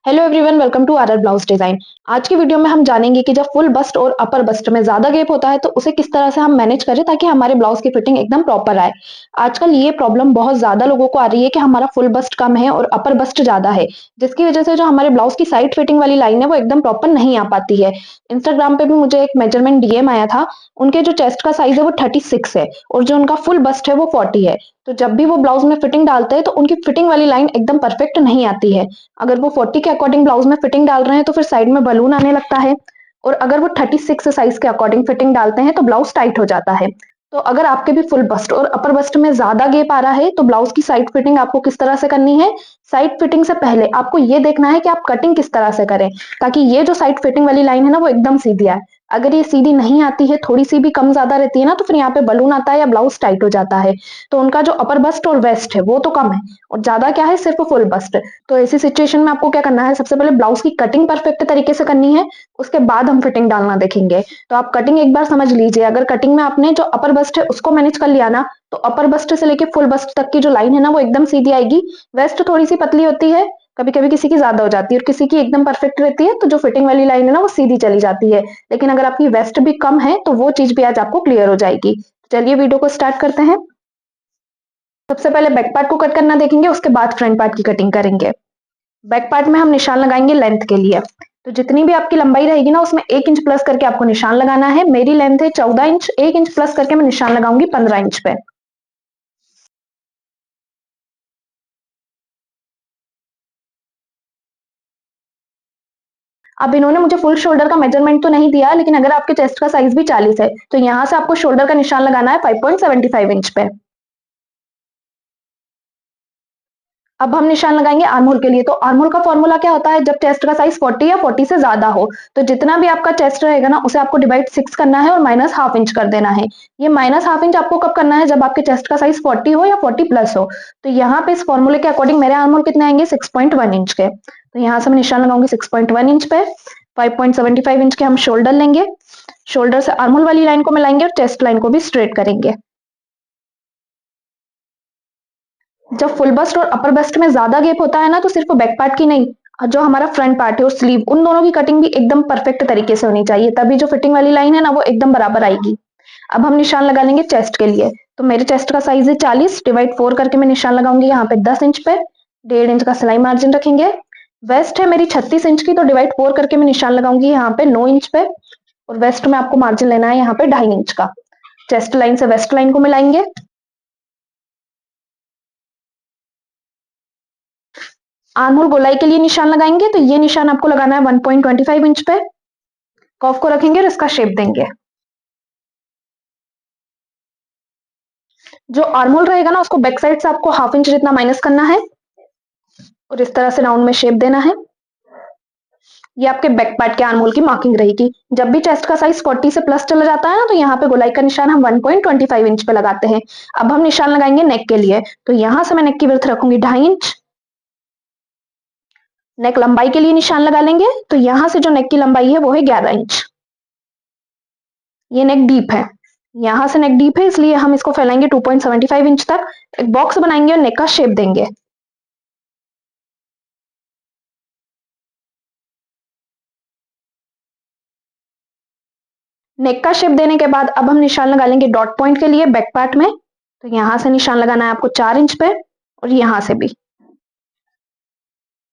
Hello everyone, welcome to RR blouse design. आज की video में हम जानेंगे कि जब फुल बस्ट और अपर बस्ट में ज्यादा गैप होता है तो उसे किस तरह से हम मैनेज करें ताकि हमारे ब्लाउज की फिटिंग एकदम प्रॉपर आए। आजकल ये प्रॉब्लम बहुत ज्यादा लोगों को आ रही है कि हमारा फुल बस्ट कम है और अपर बस्ट ज्यादा है, जिसकी वजह से जो हमारे ब्लाउज की साइड फिटिंग वाली लाइन है वो एकदम प्रॉपर नहीं आ पाती है। इंस्टाग्राम पे भी मुझे एक मेजरमेंट डीएम आया था। उनके जो चेस्ट का साइज है वो 36 है और जो उनका फुल बस्ट है वो 40 है। तो जब भी वो ब्लाउज में फिटिंग डालते हैं तो उनकी फिटिंग वाली लाइन एकदम परफेक्ट नहीं आती है। अगर वो 40 के अकॉर्डिंग ब्लाउज में फिटिंग डाल रहे हैं तो फिर साइड में बलून आने लगता है, और अगर वो 36 साइज के अकॉर्डिंग फिटिंग डालते हैं तो ब्लाउज टाइट हो जाता है। तो अगर आपके भी फुल बस्ट और अपर बस्ट में ज्यादा गैप आ रहा है तो ब्लाउज की साइड फिटिंग आपको किस तरह से करनी है। साइड फिटिंग से पहले आपको ये देखना है कि आप कटिंग किस तरह से करें ताकि ये जो साइड फिटिंग वाली लाइन है ना वो एकदम सीधी आए। अगर ये सीधी नहीं आती है, थोड़ी सी भी कम ज्यादा रहती है ना, तो फिर यहाँ पे बलून आता है या ब्लाउज टाइट हो जाता है। तो उनका जो अपर बस्ट और वेस्ट है वो तो कम है और ज्यादा क्या है, सिर्फ फुल बस्ट। तो ऐसी सिचुएशन में आपको क्या करना है, सबसे पहले ब्लाउज की कटिंग परफेक्ट तरीके से करनी है, उसके बाद हम फिटिंग डालना देखेंगे। तो आप कटिंग एक बार समझ लीजिए। अगर कटिंग में आपने जो अपर बस्ट है उसको मैनेज कर लिया ना, तो अपर बस्ट से लेके फुल बस्ट तक की जो लाइन है ना वो एकदम सीधी आएगी। वेस्ट थोड़ी सी पतली होती है, कभी कभी किसी की ज्यादा हो जाती है और किसी की एकदम परफेक्ट रहती है, तो जो फिटिंग वाली लाइन है ना वो सीधी चली जाती है। लेकिन अगर आपकी वेस्ट भी कम है तो वो चीज भी आज आपको क्लियर हो जाएगी। चलिए वीडियो को स्टार्ट करते हैं। सबसे पहले बैक पार्ट को कट करना देखेंगे, उसके बाद फ्रंट पार्ट की कटिंग करेंगे। बैक पार्ट में हम निशान लगाएंगे लेंथ के लिए। तो जितनी भी आपकी लंबाई रहेगी ना उसमें 1 इंच प्लस करके आपको निशान लगाना है। मेरी लेंथ है 14 इंच, 1 इंच प्लस करके मैं निशान लगाऊंगी 15 इंच पे। अब इन्होंने मुझे फुल शोल्डर का मेजरमेंट तो नहीं दिया, लेकिन अगर आपके चेस्ट का साइज भी 40 है तो यहाँ से आपको शोल्डर का निशान लगाना है 5.75 इंच पे। अब हम निशान लगाएंगे आर्महोल के लिए। तो आर्महोल का फॉर्मूला क्या होता है, जब चेस्ट का साइज 40 या 40 से ज्यादा हो तो जितना भी आपका चेस्ट रहेगा ना उसे आपको डिवाइड 6 करना है और माइनस हाफ इंच कर देना है। ये माइनस हाफ इंच आपको कब करना है, जब आपके चेस्ट का साइज 40 हो या 40 प्लस हो। तो यहाँ पे इस फॉर्मूले के अकॉर्डिंग मेरे आर्महोल कितने आएंगे, 6.1 इंच के। तो यहाँ से मैं निशान लगाऊंगी 6.1 इंच पे। 5.75 इंच के हम शोल्डर लेंगे। शोल्डर से आर्महोल वाली लाइन को मिलाएंगे और चेस्ट लाइन को भी स्ट्रेट करेंगे। जब फुल बस्ट और अपर बस्ट में ज्यादा गैप होता है ना तो सिर्फ बैक पार्ट की नहीं, जो हमारा फ्रंट पार्ट है और स्लीव, उन दोनों की कटिंग भी एकदम परफेक्ट तरीके से होनी चाहिए, तभी जो फिटिंग वाली लाइन है ना वो एकदम बराबर आएगी। अब हम निशान लगा लेंगे चेस्ट के लिए। तो मेरे चेस्ट का साइज है 40, डिवाइड 4 करके मैं निशान लगाऊंगी यहाँ पे 10 इंच पे। 1.5 इंच का सिलाई मार्जिन रखेंगे। वेस्ट है मेरी 36 इंच की, तो डिवाइड 4 करके मैं निशान लगाऊंगी यहाँ पे 9 इंच पे। और वेस्ट में आपको मार्जिन लेना है यहाँ पे 2.5 इंच का। चेस्ट लाइन से वेस्ट लाइन को मिलाएंगे। आर्महोल गोलाई के लिए निशान लगाएंगे, तो ये निशान आपको लगाना है 1.25 इंच पे। कर्व को रखेंगे और इसका शेप देंगे। जो आर्महोल रहेगा ना उसको बैक साइड से आपको हाफ इंच जितना माइनस करना है और इस तरह से राउंड में शेप देना है। ये आपके बैक पार्ट के आर्महोल की मार्किंग रहेगी। जब भी चेस्ट का साइज 40 से प्लस चला जाता है ना तो यहाँ पे गोलाई का निशान हम 1.25 इंच पे लगाते हैं। अब हम निशान लगाएंगे नेक के लिए। तो यहाँ से मैं नेक की विड्थ रखूंगी 2.5 इंच। नेक लंबाई के लिए निशान लगा लेंगे। तो यहाँ से जो नेक की लंबाई है वो है 11 इंच। ये नेक डीप है, यहाँ से नेक डीप है इसलिए हम इसको फैलाएंगे 2.75 इंच तक। एक बॉक्स बनाएंगे और नेक का शेप देंगे। नेक का शेप देने के बाद अब हम निशान लगा लेंगे डॉट पॉइंट के लिए बैक पार्ट में। तो यहां से निशान लगाना है आपको 4 इंच पे और यहां से भी।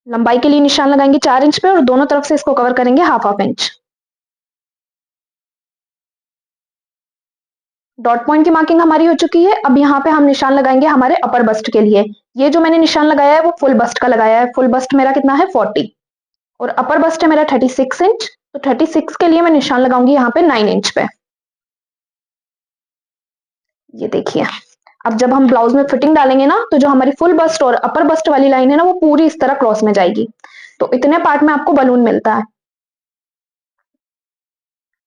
लंबाई के लिए निशान लगाएंगे 4 इंच पे और दोनों तरफ से इसको कवर करेंगे half half inch. Dot point की मार्किंग हमारी हो चुकी है। अब यहाँ पे हम निशान लगाएंगे हमारे अपर बस्ट के लिए। ये जो मैंने निशान लगाया है वो फुल बस्ट का लगाया है। फुल बस्ट मेरा कितना है 40 और अपर बस्ट है मेरा 36 इंच। तो 36 के लिए मैं निशान लगाऊंगी यहाँ पे 9 इंच पे। ये देखिए, अब जब हम ब्लाउज में फिटिंग डालेंगे ना तो जो हमारी फुल बस्ट और अपर बस्ट वाली लाइन है ना वो पूरी इस तरह क्रॉस में जाएगी। तो इतने पार्ट में आपको बलून मिलता है।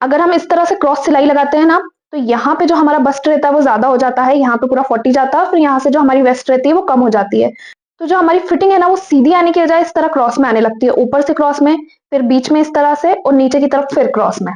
अगर हम इस तरह से क्रॉस सिलाई लगाते हैं ना तो यहाँ पे जो हमारा बस्ट रहता है वो ज्यादा हो जाता है, यहाँ पे पूरा 40 जाता है, फिर यहाँ से जो हमारी वेस्ट रहती है वो कम हो जाती है। तो जो हमारी फिटिंग है ना वो सीधी आने की बजाय इस तरह क्रॉस में आने लगती है, ऊपर से क्रॉस में, फिर बीच में इस तरह से और नीचे की तरफ फिर क्रॉस में।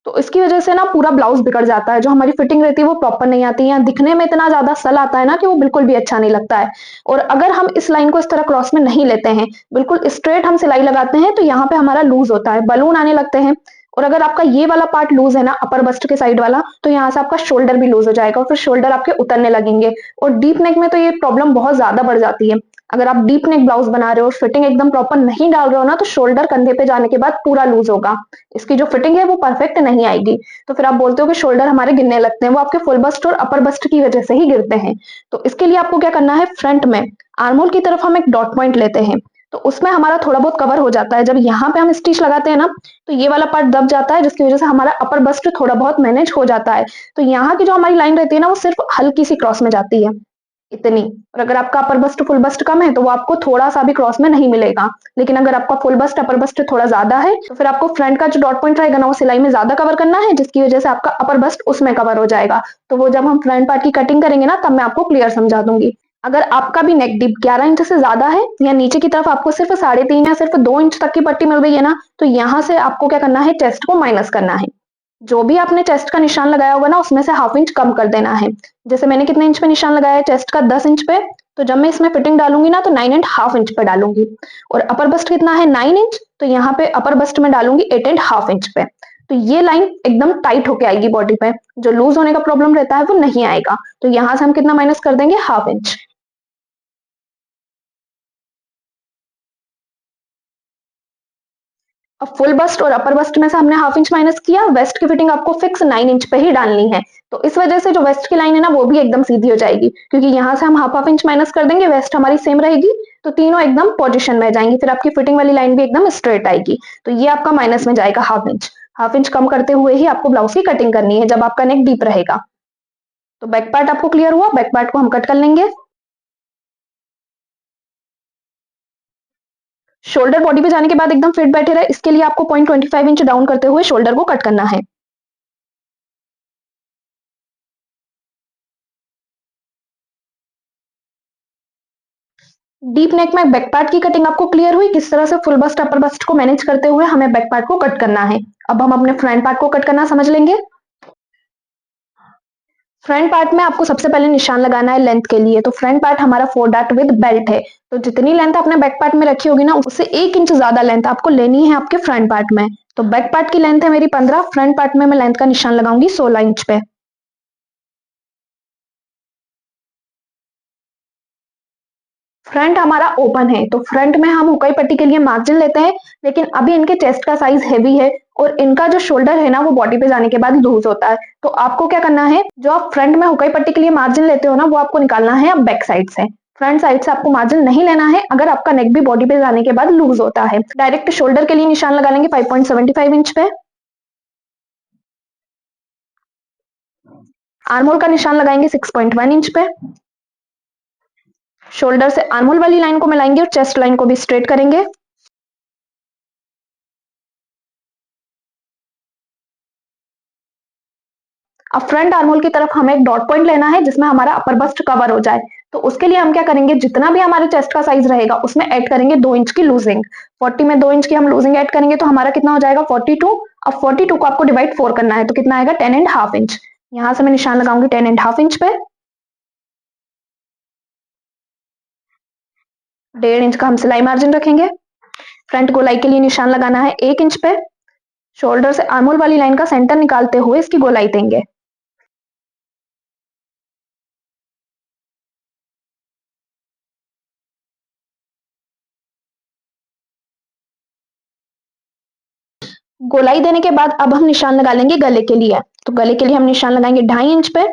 तो इसकी वजह से ना पूरा ब्लाउज बिगड़ जाता है, जो हमारी फिटिंग रहती है वो प्रॉपर नहीं आती है, दिखने में इतना ज्यादा सल आता है ना कि वो बिल्कुल भी अच्छा नहीं लगता है। और अगर हम इस लाइन को इस तरह क्रॉस में नहीं लेते हैं, बिल्कुल स्ट्रेट हम सिलाई लगाते हैं, तो यहाँ पे हमारा लूज होता है, बलून आने लगते हैं। और अगर आपका ये वाला पार्ट लूज है ना, अपर बस्ट के साइड वाला, तो यहाँ से आपका शोल्डर भी लूज हो जाएगा और फिर शोल्डर आपके उतरने लगेंगे। और डीप नेक में तो ये प्रॉब्लम बहुत ज्यादा बढ़ जाती है। अगर आप डीप नेक ब्लाउज बना रहे हो और फिटिंग एकदम प्रॉपर नहीं डाल रहे हो ना, तो शोल्डर कंधे पे जाने के बाद पूरा लूज होगा, इसकी जो फिटिंग है वो परफेक्ट नहीं आएगी। तो फिर आप बोलते हो कि शोल्डर हमारे गिरने लगते हैं, वो आपके फुल बस्ट और अपर बस्ट की वजह से ही गिरते हैं। तो इसके लिए आपको क्या करना है, फ्रंट में आर्मोल की तरफ हम एक डॉट पॉइंट लेते हैं, तो उसमें हमारा थोड़ा बहुत कवर हो जाता है। जब यहाँ पे हम स्टिच लगाते हैं ना, तो ये वाला पार्ट दब जाता है, जिसकी वजह से हमारा अपर बस्ट थोड़ा बहुत मैनेज हो जाता है। तो यहाँ की जो हमारी लाइन रहती है ना, वो सिर्फ हल्की सी क्रॉस में जाती है, इतनी। और अगर आपका अपर बस्ट फुल बस्ट कम है, तो वो आपको थोड़ा सा भी क्रॉस में नहीं मिलेगा। लेकिन अगर आपका फुल बस्ट अपर बस्ट थोड़ा ज्यादा है, तो फिर आपको फ्रंट का जो डॉट पॉइंट रहेगा ना, वो सिलाई में ज्यादा कवर करना है, जिसकी वजह से आपका अपर बस्ट उसमें कवर हो जाएगा। तो वो जब हम फ्रंट पार्ट की कटिंग करेंगे ना, तब मैं आपको क्लियर समझा दूंगी। अगर आपका भी नेक डीप 11 इंच से ज्यादा है, या नीचे की तरफ आपको सिर्फ 3.5 या सिर्फ 2 इंच तक की पट्टी मिल रही है ना, तो यहाँ से आपको क्या करना है, चेस्ट को माइनस करना है। जो भी आपने चेस्ट का निशान लगाया होगा ना, उसमें से हाफ इंच कम कर देना है। जैसे मैंने कितने इंच पे निशान लगाया है चेस्ट का, 10 इंच पे। तो जब मैं इसमें फिटिंग डालूंगी ना, तो 9.5 इंच पे डालूंगी। और अपर बस्ट कितना है, 9 इंच, तो यहाँ पे अपर बस्ट में डालूंगी 8.5 इंच पे। तो ये लाइन एकदम टाइट होके आएगी बॉडी पे, जो लूज होने का प्रॉब्लम रहता है वो नहीं आएगा। तो यहाँ से हम कितना माइनस कर देंगे, हाफ इंच। अब फुल बस्ट और अपर बस्ट में से हमने हाफ इंच माइनस किया, वेस्ट की फिटिंग आपको फिक्स 9 इंच पे ही डालनी है। तो इस वजह से जो वेस्ट की लाइन है ना, वो भी एकदम सीधी हो जाएगी, क्योंकि यहाँ से हम हाफ हाफ इंच माइनस कर देंगे, वेस्ट हमारी सेम रहेगी। तो तीनों एकदम पोजिशन में जाएंगी, फिर आपकी फिटिंग वाली लाइन भी एकदम स्ट्रेट आएगी। तो ये आपका माइनस में जाएगा हाफ इंच। हाफ इंच कम करते हुए ही आपको ब्लाउज की कटिंग करनी है, जब आपका नेक डीप रहेगा। तो बैक पार्ट आपको क्लियर हुआ, बैक पार्ट को हम कट कर लेंगे। शोल्डर बॉडी पे जाने के बाद एकदम फिट बैठे रहे, इसके लिए आपको 0.25 इंच डाउन करते हुए शोल्डर को कट करना है। डीप नेक में बैक पार्ट की कटिंग आपको क्लियर हुई, किस तरह से फुल बस्ट अपर बस्ट को मैनेज करते हुए हमें बैक पार्ट को कट करना है। अब हम अपने फ्रंट पार्ट को कट करना समझ लेंगे। फ्रंट पार्ट में आपको सबसे पहले निशान लगाना है लेंथ के लिए। तो फ्रंट पार्ट हमारा 4 डार्ट विद बेल्ट है, तो जितनी लेंथ आपने बैक पार्ट में रखी होगी ना, उससे 1 इंच ज्यादा लेंथ आपको लेनी है आपके फ्रंट पार्ट में। तो बैक पार्ट की लेंथ है मेरी 15, फ्रंट पार्ट में मैं लेंथ का निशान लगाऊंगी 16 इंच पे। फ्रंट हमारा ओपन है, तो फ्रंट में हम हुकाई पट्टी के लिए मार्जिन लेते हैं, लेकिन अभी इनके चेस्ट का साइज हैवी है, और इनका जो शोल्डर है ना, वो बॉडी पे जाने के बाद लूज होता है। तो आपको क्या करना है, जो आप फ्रंट में हुकाई पट्टी के लिए मार्जिन लेते हो ना, वो आपको निकालना है अब बैक साइड से। फ्रंट साइड से आपको मार्जिन नहीं लेना है, अगर आपका नेक भी बॉडी पे जाने के बाद लूज होता है। डायरेक्ट शोल्डर के लिए निशान लगा लेंगे 5.75 इंच पे। आर्मोल का निशान लगाएंगे 6.1 इंच पे। शोल्डर से आर्मोल वाली लाइन को मिलाएंगे और चेस्ट लाइन को भी स्ट्रेट करेंगे। अब फ्रंट आर्मोल की तरफ हमें एक डॉट पॉइंट लेना है, जिसमें हमारा अपर बस्ट कवर हो जाए। तो उसके लिए हम क्या करेंगे, जितना भी हमारे चेस्ट का साइज रहेगा, उसमें ऐड करेंगे 2 इंच की लूजिंग। 40 में 2 इंच की हम लूजिंग ऐड करेंगे, तो हमारा कितना हो जाएगा, 42। अब 42 को आपको डिवाइड 4 करना है, तो कितना आएगा, 10.5 इंच। यहां से मैं निशान लगाऊंगी 10.5 इंच पे। 1.5 इंच का हम सिलाई मार्जिन रखेंगे। फ्रंट गोलाई के लिए निशान लगाना है 1 इंच पे। शोल्डर से आर्मोल वाली लाइन का सेंटर निकालते हुए इसकी गोलाई देंगे। गोलाई देने के बाद अब हम निशान लगा लेंगे गले के लिए। तो गले के लिए हम निशान लगाएंगे 2.5 इंच पे।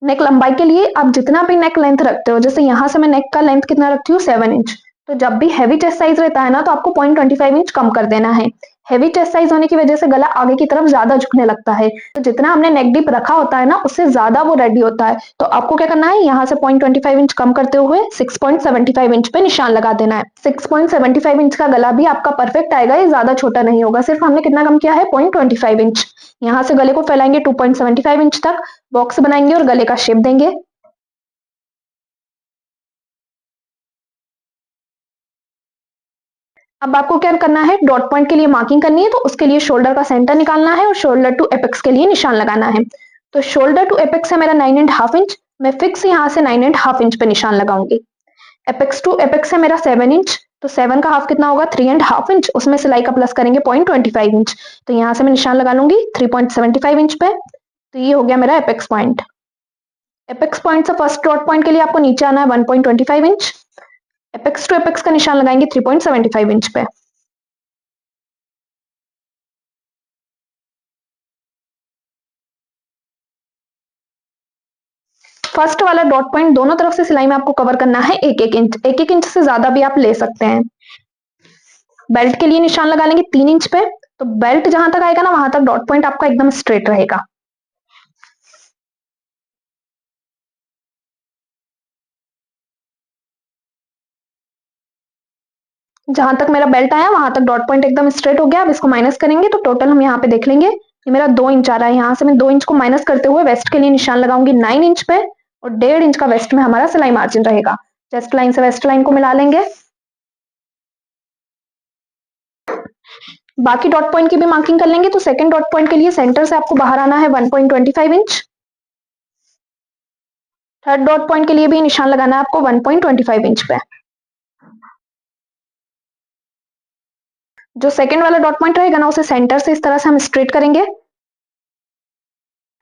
नेक लंबाई के लिए आप जितना भी नेक लेंथ रखते हो, जैसे यहाँ से मैं नेक का लेंथ कितना रखती हूँ, 7 इंच। तो जब भी हैवी चेस्ट साइज रहता है ना, तो आपको 0.25 इंच कम कर देना है। हैवी चेस्ट साइज होने की वजह से गला आगे की तरफ ज्यादा झुकने लगता है, तो जितना हमने नेक डीप रखा होता है ना, उससे ज्यादा वो रेडी होता है। तो आपको क्या करना है, यहाँ से 0.25 इंच कम करते हुए 6.75 इंच पे निशान लगा देना है। 6.75 इंच का गला भी आपका परफेक्ट आएगा, ये ज्यादा छोटा नहीं होगा। सिर्फ हमने कितना कम किया है, 0.25 इंच। यहाँ से गले को फैलाएंगे 2.75 इंच तक, बॉक्स बनाएंगे और गले का शेप देंगे। अब आपको क्या करना है, डॉट पॉइंट के लिए मार्किंग करनी है, तो उसके लिए शोल्डर का सेंटर निकालना है और शोल्डर टू एपेक्स के लिए निशान लगाना है। तो शोल्डर टू एपेक्स है मेरा 9.5 इंच, मैं फिक्स यहाँ से 9.5 इंच पे निशान लगाऊंगी। एपेक्स टू एपेक्स है मेरा 7 इंच, तो 7 का हाफ कितना होगा, 3.5 इंच, उसमें सिलाई का प्लस करेंगे 0.25 इंच, तो यहाँ से मैं निशान लगा लूंगी 3.75 इंच पे। तो ये हो गया मेरा एपेक्स पॉइंट। एपेक्स पॉइंट से फर्स्ट डॉट पॉइंट के लिए आपको नीचे आना है 1.25 इंच, एपेक्स टू एपेक्स का निशान लगाएंगे 3.75 इंच पे। फर्स्ट वाला डॉट पॉइंट दोनों तरफ से सिलाई में आपको कवर करना है 1-1 इंच, 1-1 इंच से ज्यादा भी आप ले सकते हैं। बेल्ट के लिए निशान लगा लेंगे 3 इंच पे, तो बेल्ट जहां तक आएगा ना वहां तक डॉट पॉइंट आपका एकदम स्ट्रेट रहेगा। जहां तक मेरा बेल्ट आया वहां तक डॉट पॉइंट एकदम स्ट्रेट हो गया। अब इसको माइनस करेंगे तो टोटल हम यहाँ पे देख लेंगे, ये मेरा 2 इंच आ रहा है। यहाँ से मैं 2 इंच को माइनस करते हुए वेस्ट के लिए निशान लगाऊंगी 9 इंच पे, और 1.5 इंच का वेस्ट में हमारा सिलाई मार्जिन रहेगा। चेस्ट लाइन से वेस्ट लाइन को मिला लेंगे। बाकी डॉट पॉइंट की भी मार्किंग कर लेंगे। तो सेकंड डॉट पॉइंट के लिए सेंटर से आपको बाहर आना है 1.25 इंच। थर्ड डॉट पॉइंट के लिए भी निशान लगाना है आपको 1.25 इंच पे। जो सेकंड वाला डॉट पॉइंट रहेगा ना उसे सेंटर से इस तरह से हम स्ट्रेट करेंगे।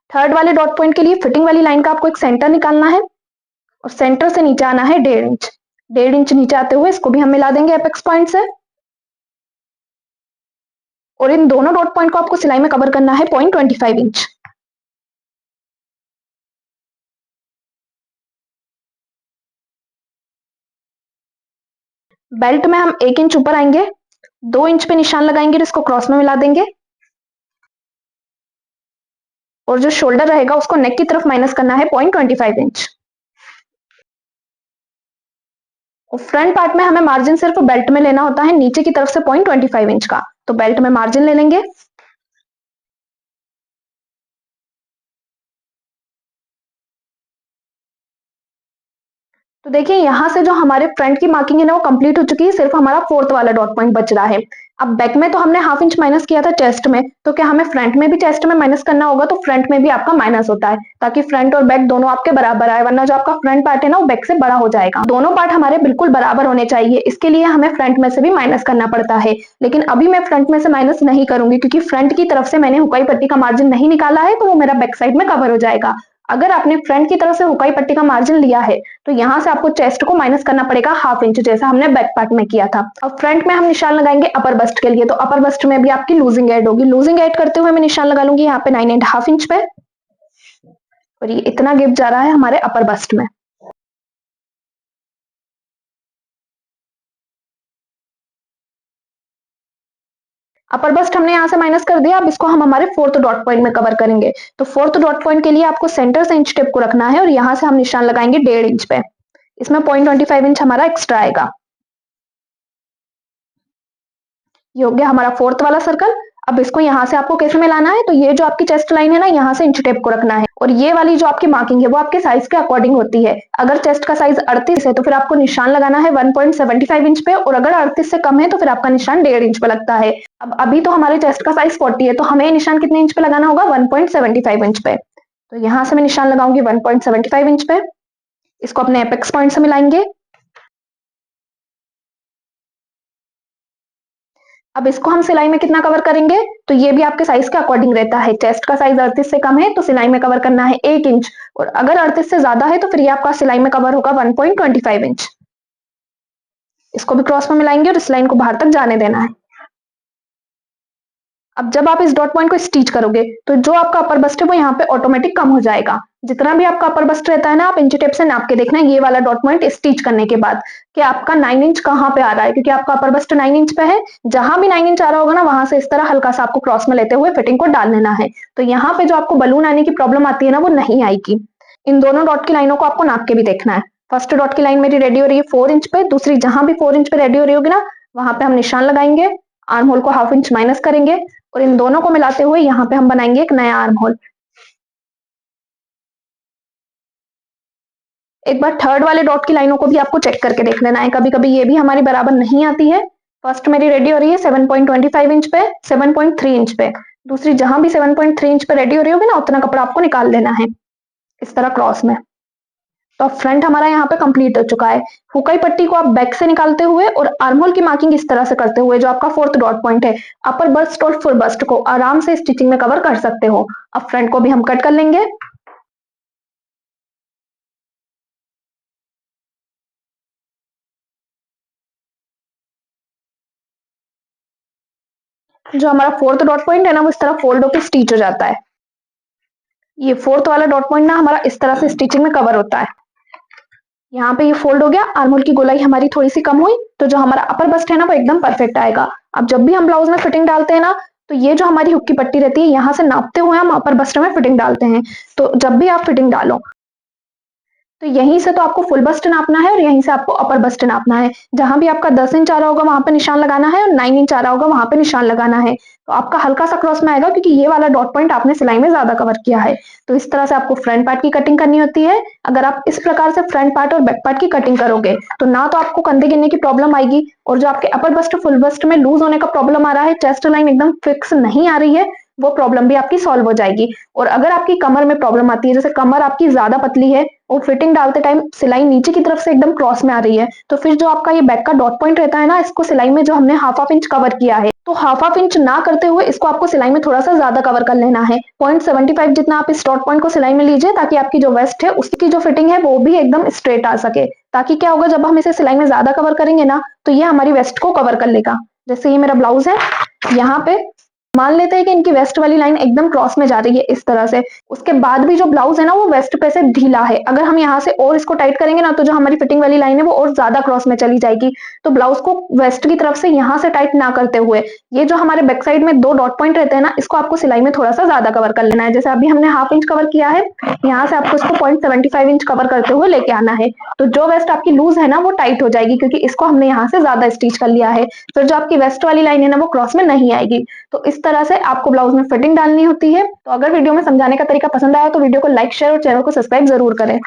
थर्ड वाले डॉट पॉइंट के लिए फिटिंग वाली लाइन का आपको एक सेंटर निकालना है और सेंटर से नीचे आना है 1.5 इंच। 1.5 इंच नीचे आते हुए इसको भी हम मिला देंगे एपेक्स पॉइंट से। और इन दोनों डॉट पॉइंट को आपको सिलाई में कवर करना है 0.25 इंच। बेल्ट में हम 1 इंच ऊपर आएंगे, 2 इंच पे निशान लगाएंगे और इसको क्रॉस में मिला देंगे। और जो शोल्डर रहेगा उसको नेक की तरफ माइनस करना है 0.25 इंच। और फ्रंट पार्ट में हमें मार्जिन सिर्फ बेल्ट में लेना होता है नीचे की तरफ से 0.25 इंच का। तो बेल्ट में मार्जिन ले लेंगे। तो देखिए यहाँ से जो हमारे फ्रंट की मार्किंग है ना वो कंप्लीट हो चुकी है, सिर्फ हमारा फोर्थ वाला डॉट पॉइंट बच रहा है। अब बैक में तो हमने हाफ इंच माइनस किया था चेस्ट में, तो क्या हमें फ्रंट में भी चेस्ट में माइनस करना होगा? तो फ्रंट में भी आपका माइनस होता है ताकि फ्रंट और बैक दोनों आपके बराबर आए, वरना जो आपका फ्रंट पार्ट है ना वो बैक से बड़ा हो जाएगा। दोनों पार्ट हमारे बिल्कुल बराबर होने चाहिए, इसके लिए हमें फ्रंट में से भी माइनस करना पड़ता है। लेकिन अभी मैं फ्रंट में से माइनस नहीं करूंगी क्योंकि फ्रंट की तरफ से मैंने हुकाई पट्टी का मार्जिन नहीं निकाला है, तो वो मेरा बैक साइड में कवर हो जाएगा। अगर आपने फ्रंट की तरफ से हुकाई पट्टी का मार्जिन लिया है तो यहाँ से आपको चेस्ट को माइनस करना पड़ेगा हाफ इंच, जैसा हमने बैक पार्ट में किया था। अब फ्रंट में हम निशान लगाएंगे अपर बस्ट के लिए, तो अपर बस्ट में भी आपकी लूजिंग ऐड होगी। लूजिंग ऐड करते हुए मैं निशान लगा लूंगी यहाँ पे 9.5 इंच पे, और ये इतना गिप जा रहा है हमारे अपर बस्ट में। अपर बस्ट हमने यहाँ से माइनस कर दिया। अब इसको हम हमारे फोर्थ डॉट पॉइंट में कवर करेंगे। तो फोर्थ डॉट पॉइंट के लिए आपको सेंटर से इंच टेप को रखना है और यहाँ से हम निशान लगाएंगे 1.5 इंच पे। इसमें 0.25 इंच हमारा एक्स्ट्रा आएगा। ये हो गया हमारा फोर्थ वाला सर्कल। अब इसको यहाँ से आपको कैसे मिलाना है? तो ये जो आपकी चेस्ट लाइन है ना यहाँ से इंच टेप को रखना है, और ये वाली जो आपकी मार्किंग है वो आपके साइज के अकॉर्डिंग होती है। अगर चेस्ट का साइज 38 है तो फिर आपको निशान लगाना है 1.75 इंच पे, और अगर 38 से कम है तो फिर आपका निशान 1.5 इंच पे लगता है। अब अभी तो हमारे चेस्ट का साइज 40 है, तो हमें निशान कितने इंच पे लगाना होगा? 1.75 इंच पे। तो यहाँ से मैं निशान लगाऊंगी 1.75 इंच पे। इसको अपने एपेक्स पॉइंट से मिलाएंगे। अब इसको हम सिलाई में कितना कवर करेंगे? तो ये भी आपके साइज के अकॉर्डिंग रहता है। चेस्ट का साइज 38 से कम है तो सिलाई में कवर करना है 1 इंच, और अगर 38 से ज्यादा है तो फिर ये आपका सिलाई में कवर होगा 1.25 इंच। इसको भी क्रॉस में मिलाएंगे और इस लाइन को बाहर तक जाने देना है। अब जब आप इस डॉट पॉइंट को स्टिच करोगे तो जो आपका अपर बस्ट है वो यहाँ पे ऑटोमेटिक कम हो जाएगा। जितना भी आपका अपर बस्ट रहता है ना, आप इंची टेप से नाप के देखना ये वाला डॉट पॉइंट स्टिच करने के बाद कि आपका 9 इंच कहाँ पे आ रहा है, क्योंकि आपका अपर बस्ट 9 इंच पे है। जहां भी 9 इंच आ रहा होगा ना वहां से इस तरह हल्का सा आपको क्रॉस में लेते हुए फिटिंग को डाल लेना है। तो यहाँ पे जो आपको बलून आने की प्रॉब्लम आती है ना वो नहीं आएगी। इन दोनों डॉट की लाइनों को आपको नाप के भी देखना है। फर्स्ट डॉट की लाइन मेरी रेडी हो रही है 4 इंच पे, दूसरी जहां भी 4 इंच पे रेडी हो रही होगी ना वहां पे हम निशान लगाएंगे, आर्म होल को हाफ इंच माइनस करेंगे, और इन दोनों को मिलाते हुए यहाँ पे हम बनाएंगे एक नया आर्म होल। एक बार थर्ड वाले डॉट की लाइनों को भी आपको चेक करके देख लेना है, कभी कभी ये भी हमारी बराबर नहीं आती है। फर्स्ट मेरी रेडी हो रही है 7.25 इंच पे, 7.3 इंच पे। दूसरी जहां भी 7.3 इंच पे रेडी हो रही होगी ना, उतना कपड़ा आपको निकाल देना है इस तरह क्रॉस में। तो अब फ्रंट हमारा यहाँ पे कंप्लीट हो चुका है। हुकाई पट्टी को आप बैक से निकालते हुए और आर्महोल की मार्किंग इस तरह से करते हुए, जो आपका फोर्थ डॉट पॉइंट है, अपर बस्ट और फुल बस्ट को आराम से स्टिचिंग में कवर कर सकते हो। अब फ्रंट को भी हम कट कर लेंगे। जो हमारा फोर्थ डॉट पॉइंट है ना, वो इस तरह फोल्ड होकर स्टिच हो जाता है। ये फोर्थ वाला डॉट पॉइंट ना हमारा इस तरह से स्टिचिंग में कवर होता है। यहाँ पे ये फोल्ड हो गया, आर्महोल की गोलाई हमारी थोड़ी सी कम हुई, तो जो हमारा अपर बस्ट है ना वो एकदम परफेक्ट आएगा। अब जब भी हम ब्लाउज में फिटिंग डालते हैं ना, तो ये जो हमारी हुक की पट्टी रहती है, यहाँ से नापते हुए हम अपर बस्ट में फिटिंग डालते हैं। तो जब भी आप फिटिंग डालो, तो यहीं से तो आपको फुल बस्ट नापना है और यहीं से आपको अपर बस्ट नापना है। जहां भी आपका 10 इंच आ रहा होगा वहां पे निशान लगाना है, और 9 इंच आ रहा होगा वहां पे निशान लगाना है। तो आपका हल्का सा क्रॉस में आएगा, क्योंकि ये वाला डॉट पॉइंट आपने सिलाई में ज्यादा कवर किया है। तो इस तरह से आपको फ्रंट पार्ट की कटिंग करनी होती है। अगर आप इस प्रकार से फ्रंट पार्ट और बैक पार्ट की कटिंग करोगे, तो ना तो आपको कंधे गिरने की प्रॉब्लम आएगी, और जो आपके अपर बस्ट फुल बस्ट में लूज होने का प्रॉब्लम आ रहा है, चेस्ट लाइन एकदम फिक्स नहीं आ रही है, वो प्रॉब्लम भी आपकी सॉल्व हो जाएगी। और अगर आपकी कमर में प्रॉब्लम आती है, जैसे कमर आपकी ज्यादा पतली है और फिटिंग डालते टाइम सिलाई नीचे की तरफ से एकदम क्रॉस में आ रही है, तो फिर जो आपका ये बैक का डॉट पॉइंट रहता है ना, इसको सिलाई में जो हमने हाफ इंच कवर किया है, तो हाफ इंच ना करते हुए इसको आपको सिलाई में थोड़ा सा ज्यादा कवर कर लेना है। 0.75 जितना आप इस डॉट पॉइंट को सिलाई में लीजिए, ताकि आपकी जो वेस्ट है उसकी जो फिटिंग है वो भी एकदम स्ट्रेट आ सके। ताकि क्या होगा, जब हम इसे सिलाई में ज्यादा कवर करेंगे ना, तो ये हमारी वेस्ट को कवर कर लेगा। जैसे ये मेरा ब्लाउज है, यहाँ पे मान लेते हैं कि इनकी वेस्ट वाली लाइन एकदम क्रॉस में जा रही है इस तरह से। उसके बाद भी जो ब्लाउज है ना, वो वेस्ट पे से ढीला है। अगर हम यहाँ से और इसको टाइट करेंगे ना, तो जो हमारी फिटिंग वाली लाइन है वो और ज्यादा क्रॉस में चली जाएगी। तो ब्लाउज को वेस्ट की तरफ से यहाँ से टाइट ना करते हुए, ये जो हमारे बैक साइड में 2 डॉट पॉइंट रहते हैं ना, इसको आपको सिलाई में थोड़ा सा ज्यादा कवर कर लेना है। जैसे अभी हमने हाफ इंच कवर किया है, यहाँ से आपको इसको 0.75 इंच कवर करते हुए लेके आना है। तो जो वेस्ट आपकी लूज है ना, वो टाइट हो जाएगी, क्योंकि इसको हमने यहाँ से ज्यादा स्टिच कर लिया है। फिर जो आपकी वेस्ट वाली लाइन है ना, वो क्रॉस में नहीं आएगी। तो इस तरह से आपको ब्लाउज में फिटिंग डालनी होती है। तो अगर वीडियो में समझाने का तरीका पसंद आया, तो वीडियो को लाइक, शेयर और चैनल को सब्सक्राइब जरूर करें।